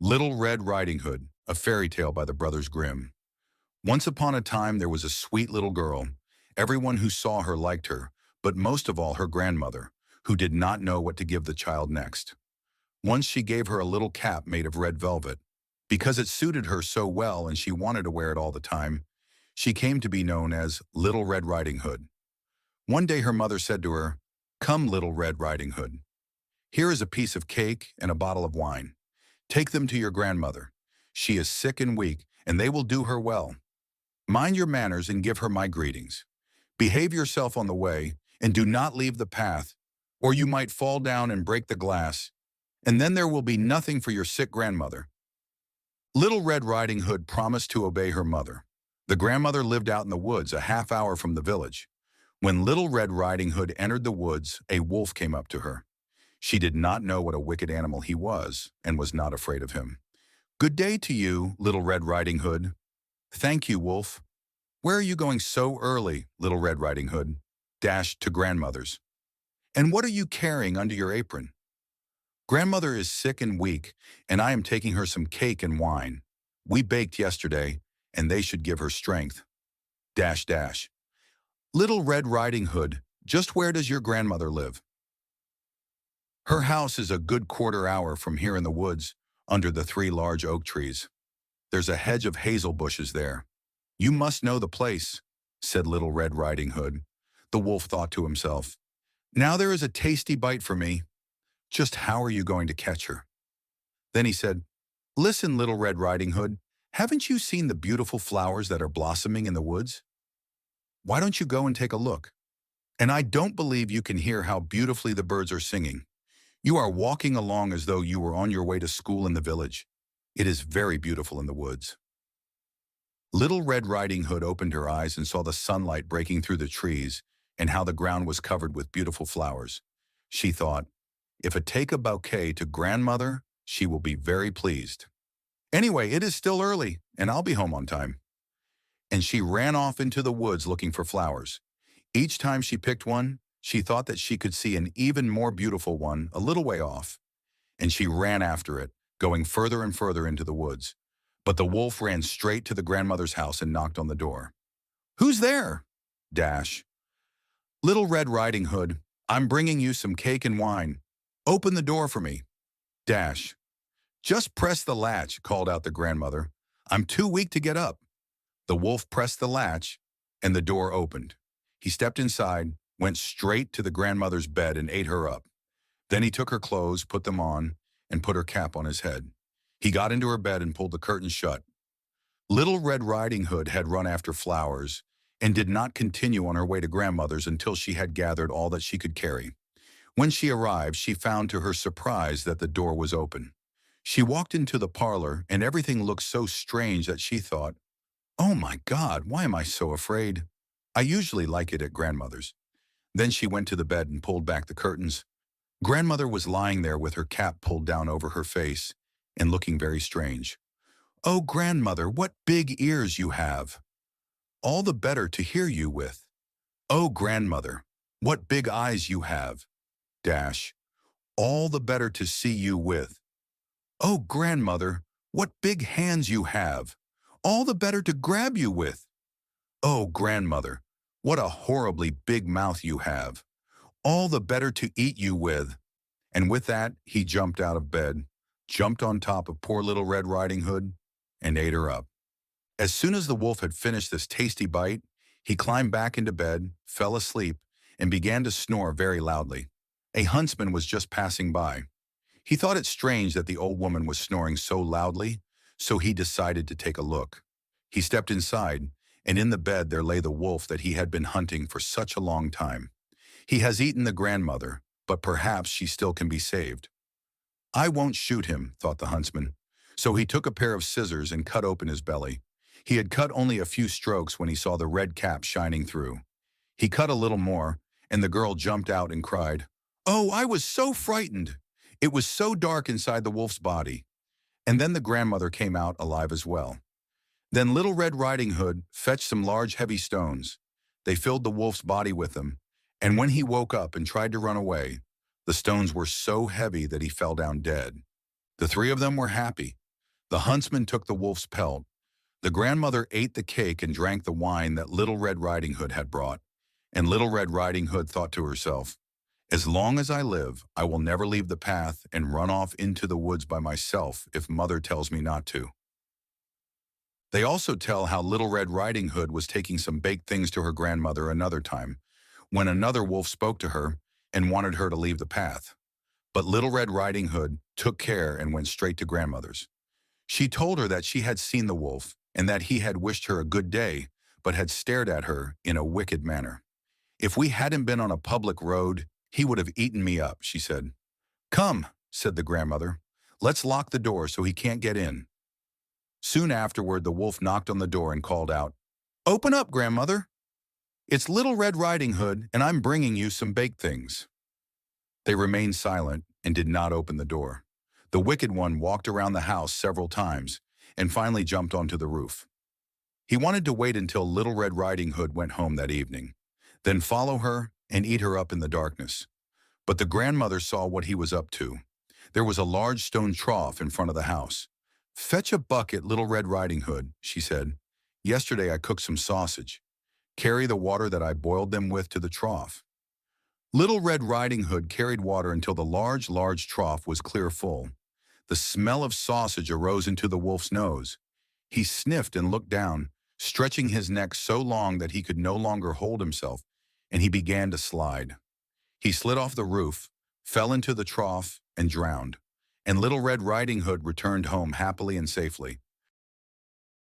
Little Red Riding Hood, a fairy tale by the Brothers Grimm. Once upon a time there was a sweet little girl. Everyone who saw her liked her, but most of all her grandmother, who did not know what to give the child next. Once she gave her a little cap made of red velvet. Because it suited her so well and she wanted to wear it all the time, she came to be known as Little Red Riding Hood. One day her mother said to her, "Come, Little Red Riding Hood. Here is a piece of cake and a bottle of wine. Take them to your grandmother. She is sick and weak, and they will do her well. Mind your manners and give her my greetings. Behave yourself on the way, and do not leave the path, or you might fall down and break the glass, and then there will be nothing for your sick grandmother." Little Red Riding Hood promised to obey her mother. The grandmother lived out in the woods a half hour from the village. When Little Red Riding Hood entered the woods, a wolf came up to her. She did not know what a wicked animal he was, and was not afraid of him. "Good day to you, Little Red Riding Hood." "Thank you, wolf." "Where are you going so early, Little Red Riding Hood?" Dashed to grandmother's. "And what are you carrying under your apron?" "Grandmother is sick and weak, and I am taking her some cake and wine. We baked yesterday, and they should give her strength." Dash dash. "Little Red Riding Hood, just where does your grandmother live?" "Her house is a good quarter-hour from here in the woods, under the 3 large oak trees. There's a hedge of hazel bushes there. You must know the place," said Little Red Riding Hood. The wolf thought to himself, "Now there is a tasty bite for me. Just how are you going to catch her?" Then he said, "Listen, Little Red Riding Hood, haven't you seen the beautiful flowers that are blossoming in the woods? Why don't you go and take a look? And I don't believe you can hear how beautifully the birds are singing. You are walking along as though you were on your way to school in the village. It is very beautiful in the woods." Little Red Riding Hood opened her eyes and saw the sunlight breaking through the trees and how the ground was covered with beautiful flowers. She thought, "If I take a bouquet to grandmother, she will be very pleased. Anyway, it is still early, and I'll be home on time." And she ran off into the woods looking for flowers. Each time she picked one, she thought that she could see an even more beautiful one a little way off, and she ran after it, going further and further into the woods. But the wolf ran straight to the grandmother's house and knocked on the door. "Who's there?" Dash. "Little Red Riding Hood, I'm bringing you some cake and wine. Open the door for me." Dash. "Just press the latch," called out the grandmother. "I'm too weak to get up." The wolf pressed the latch, and the door opened. He stepped inside, went straight to the grandmother's bed and ate her up. Then he took her clothes, put them on, and put her cap on his head. He got into her bed and pulled the curtains shut. Little Red Riding Hood had run after flowers and did not continue on her way to grandmother's until she had gathered all that she could carry. When she arrived, she found to her surprise that the door was open. She walked into the parlor, and everything looked so strange that she thought, "Oh my God, why am I so afraid? I usually like it at grandmother's." Then she went to the bed and pulled back the curtains. Grandmother was lying there with her cap pulled down over her face and looking very strange. "Oh, grandmother, what big ears you have! All the better to hear you with." "Oh, grandmother, what big eyes you have!" Dash. "All the better to see you with." "Oh, grandmother, what big hands you have! All the better to grab you with." "Oh, grandmother, what a horribly big mouth you have! All the better to eat you with." And with that, he jumped out of bed, jumped on top of poor Little Red Riding Hood, and ate her up. As soon as the wolf had finished this tasty bite, he climbed back into bed, fell asleep, and began to snore very loudly. A huntsman was just passing by. He thought it strange that the old woman was snoring so loudly, so he decided to take a look. He stepped inside, and in the bed there lay the wolf that he had been hunting for such a long time. He has eaten the grandmother, but perhaps she still can be saved. "I won't shoot him," thought the huntsman. So he took a pair of scissors and cut open his belly. He had cut only a few strokes when he saw the red cap shining through. He cut a little more, and the girl jumped out and cried, "Oh, I was so frightened! It was so dark inside the wolf's body." And then the grandmother came out alive as well. Then Little Red Riding Hood fetched some large heavy stones. They filled the wolf's body with them, and when he woke up and tried to run away, the stones were so heavy that he fell down dead. The 3 of them were happy. The huntsman took the wolf's pelt. The grandmother ate the cake and drank the wine that Little Red Riding Hood had brought. And Little Red Riding Hood thought to herself, as long as I live, I will never leave the path and run off into the woods by myself if Mother tells me not to. They also tell how Little Red Riding Hood was taking some baked things to her grandmother another time, when another wolf spoke to her and wanted her to leave the path. But Little Red Riding Hood took care and went straight to grandmother's. She told her that she had seen the wolf and that he had wished her a good day, but had stared at her in a wicked manner. If we hadn't been on a public road, he would have eaten me up, she said. Come, said the grandmother. Let's lock the door so he can't get in. Soon afterward, the wolf knocked on the door and called out, Open up, grandmother. It's Little Red Riding Hood, and I'm bringing you some baked things. They remained silent and did not open the door. The wicked one walked around the house several times and finally jumped onto the roof. He wanted to wait until Little Red Riding Hood went home that evening, then follow her and eat her up in the darkness. But the grandmother saw what he was up to. There was a large stone trough in front of the house. Fetch a bucket, Little Red Riding Hood, she said. Yesterday I cooked some sausage. Carry the water that I boiled them with to the trough. Little Red Riding Hood carried water until the large trough was clear full. The smell of sausage arose into the wolf's nose. He sniffed and looked down, stretching his neck so long that he could no longer hold himself, and he began to slide. He slid off the roof, fell into the trough, and drowned. And Little Red Riding Hood returned home happily and safely.